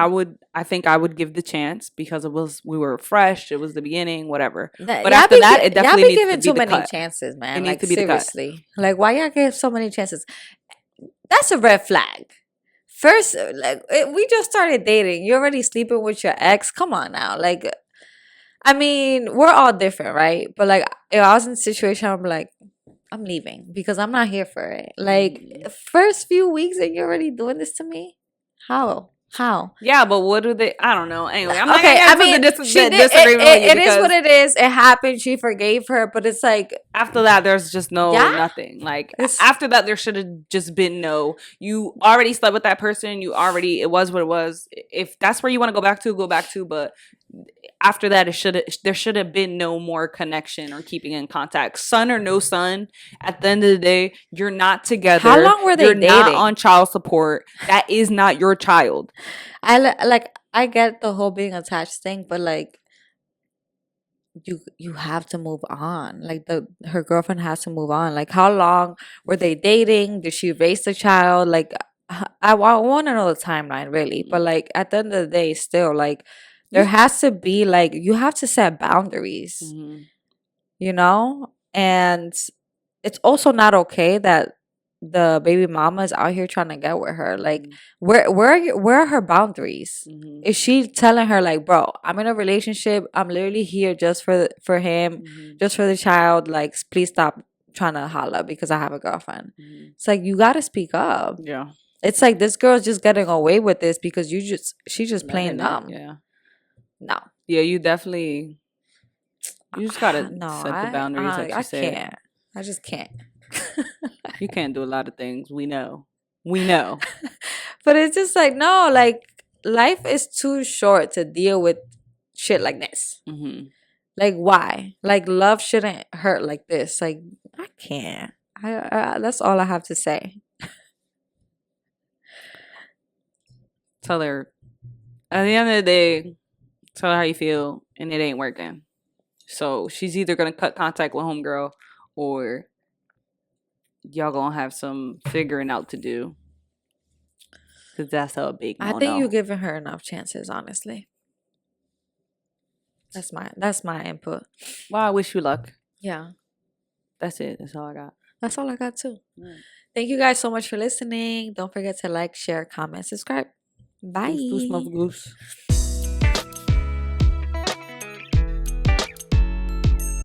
A: I think I would give the chance because we were fresh. It was the beginning, whatever.
B: But after that, it definitely needs to be too many chances, man. Like, seriously, like, why y'all give so many chances? That's a red flag. First, like, we just started dating. You're already sleeping with your ex. Come on now, like, I mean, we're all different, right? But like, if I was in a situation, I'm like, I'm leaving because I'm not here for it. Like, first few weeks and you're already doing this to me. How?
A: Yeah, but what do they? I don't know. Anyway, I'm not
B: okay.
A: I mean, disagreement with you.
B: It is what it is. It happened. She forgave her, but it's like
A: after that, there's just nothing. Like after that, there should have just been no. You already slept with that person. It was what it was. If that's where you want to go back to, go back to. But after that, there should have been no more connection or keeping in contact. Son or no son, at the end of the day, you're not together.
B: How long were they dating?
A: You're not on child support. That is not your child.
B: I get the whole being attached thing, but like you have to move on. Like her girlfriend has to move on. Like, how long were they dating? Did she raise the child? Like, I want to know the timeline, really. But like at the end of the day, still like there has to be like you have to set boundaries, and it's also not okay that the baby mama is out here trying to get with her. Like, where are her boundaries? Is she telling her like, bro, I'm in a relationship, I'm literally here just for him, just for the child, like, please stop trying to holla because I have a girlfriend? It's like, you gotta speak up.
A: Yeah,
B: it's like this girl's just getting away with this because she's just playing dumb. No,
A: you definitely, you just gotta set the boundaries that you say.
B: I just can't.
A: You can't do a lot of things. We know.
B: But it's just like, no, like, life is too short to deal with shit like this. Like, why? Like, love shouldn't hurt like this. Like, I can't. That's all I have to say.
A: Tell her, at the end of the day, tell her how you feel, and it ain't working. So she's either gonna cut contact with homegirl, or y'all gonna have some figuring out to do. Cause that's a big no.
B: I think you're giving her enough chances, honestly. That's my input.
A: Well, I wish you luck.
B: Yeah.
A: That's it. That's all I got.
B: That's all I got too. Thank you guys so much for listening. Don't forget to like, share, comment, subscribe. Bye.
A: Goose, goose.